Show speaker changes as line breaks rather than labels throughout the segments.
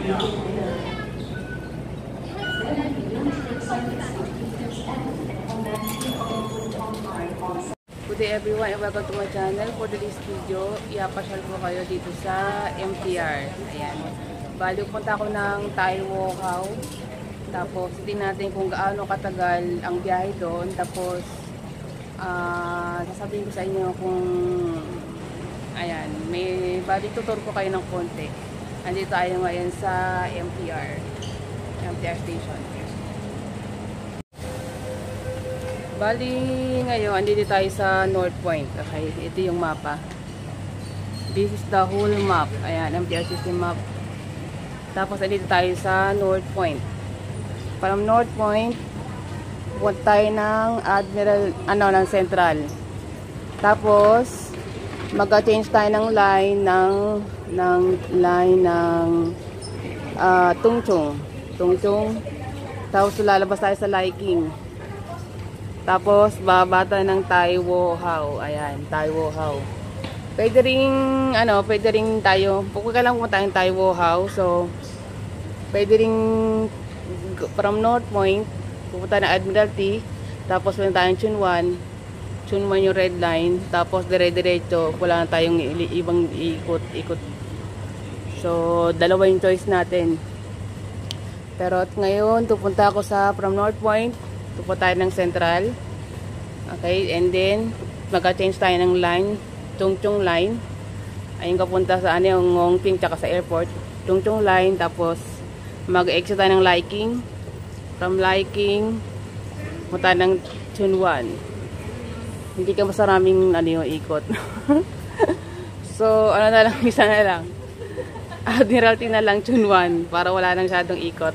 Good day everyone and welcome to my channel. For today's video, iapasyal ko kayo dito sa MTR. Ayan. Bali, punta ako ng Taiwo Hao. Tapos, tingnan natin kung gaano katagal ang biyahe doon. Tapos, sasabihin ko sa inyo kung ayan, bali tutor ko kayo ng konti. Andito tayo ngayon sa MTR station. Bali ngayon, andito tayo sa North Point. Okay, ito yung mapa. This is the whole map. Ayan, MTR system map. Tapos andito tayo sa North Point. From North Point, punta tayo ng ng Central. Tapos mag-change tayo ng line ng Tungchung. Tapos lalabas tayo sa Liking. Tapos bababa tayo ng Taiwo Hao. Ayan, Taiwo Hao. Pwede ring tayo, kung lang pumunta ng Taiwo Hao. So pwede ring from North Point pupunta ng Admiralty. Tapos punta tayong Chunwan yung red line. Tapos dire-diretso, wala na tayong ibang ikot. So dalawa yung choice natin. Pero at ngayon pupunta ako from North Point, pupunta tayo ng Central. Okay, and then mag-change tayo ng line, Chungchung line. Ayun kapunta sa yung Ngongping tsaka sa airport. Chungchung line, tapos mag-exit tayo ng Liking. From Liking, punta ng Chunwan. Hindi ka masaraming yung ikot. So, isa na lang. Admiralty na lang, Chunwan, para wala nang masyadong ikot.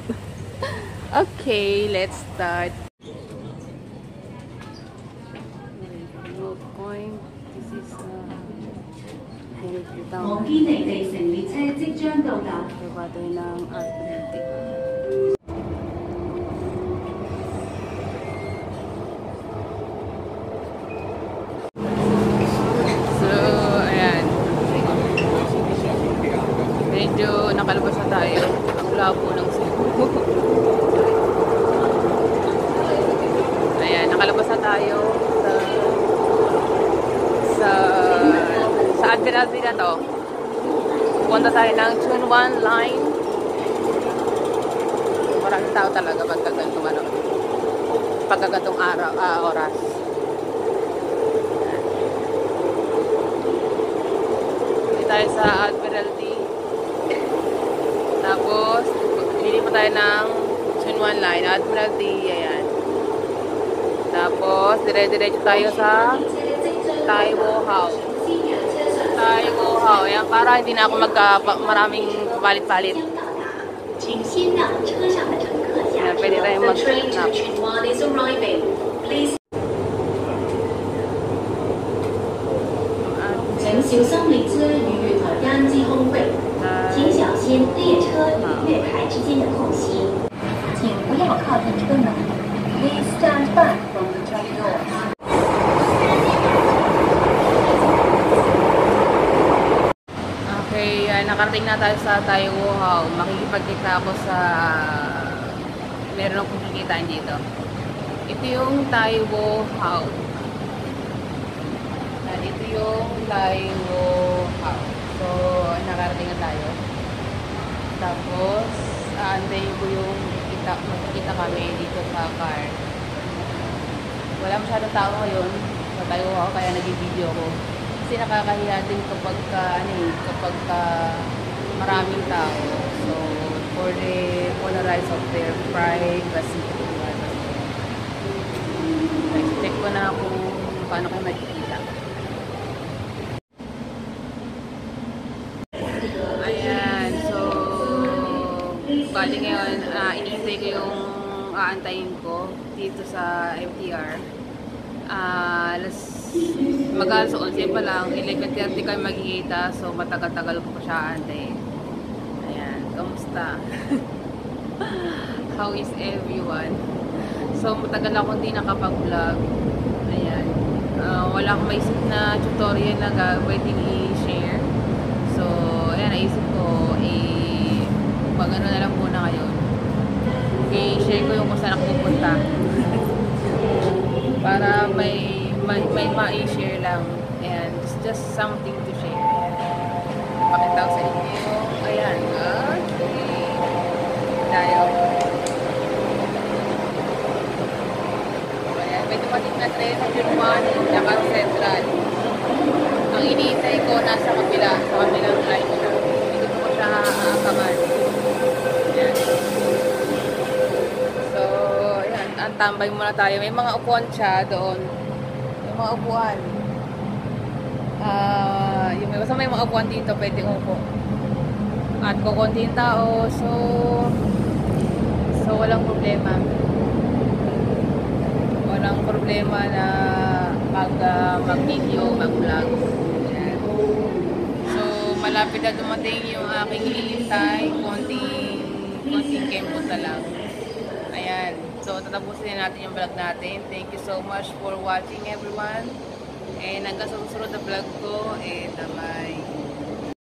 Okay, let's start. North Point. This is Baba tayo ng Admiralty. Medyo nakalabas na tayo. Ang labo ng Cebu. Ayan, nakalabas na tayo sa Admiralty na to. Pupunta tayo ng Chunwan line. Maraming tao talaga pagkagantong oras. Dito tayo sa Admiralty. Tapos, pili pa tayo ng Chunwan line, Admiralty, ayan. Tapos, dire-diretso tayo sa Taiwo Hao. Ayan, para hindi na ako maraming palit-palit. Ayan, pwede tayo mag-nap.
Please stand back from the train doors.
Okay, nakarating na tayo sa Taiwo Hao. Makikipagkita ako sa meron akong kikitain dito. Ito yung Taiwo Hao. Ito yung Taiwo Hao. So, nakarating na tayo. Tapos, aantayin ko yung makikita kami dito sa car. Wala masyadong tao ngayon sa Taiwo Hao, kaya nag-video ko. Kasi nakakahiya din kapag maraming tao. So, for the polarize of their privacy. Check ko na kung paano kayo makikita. Ayan, so bali ngayon, iniintay ko yung aantayin ko dito sa MTR. Mag-alas 11 pa lang, 11:30 kayo magkikita, so matagal-tagal ko pa siya aantayin. Ayan, kamusta? How is everyone? So matagal ako hindi nakapag-vlog. Ayan, wala akong maisip na tutorial na pwedeng i-share. So ayan, naisip ko mag-ano na lang muna ngayon. Okay, share ko yung kung saan ako pupunta. Para may ma-share lang. And it's just something to share. Ayan. Pakita ko sa inyo. Ayan. Okay. Tayo. Ayan. May dumating na train sa Junman, tsaka Central. Ang iniintay ko nasa kabila, sa kabilang line siya. Hindi ko siya aabangan. Ayan. So, ayan. Ang tambay muna tayo. May mga upuan siya doon. May mga upuan. Basta may mga upuan dito, pwede upo. At kukunti yung tao. So walang problema. Walang problema na mag-video, mag-vlog. Ayan. So, malapit na dumating yung aking hinihintay. Konting kempo na lang. Ayan. So, tatapusin na natin yung vlog natin. Thank you so much for watching, everyone. And hanggang sa susunod na vlog ko, bye.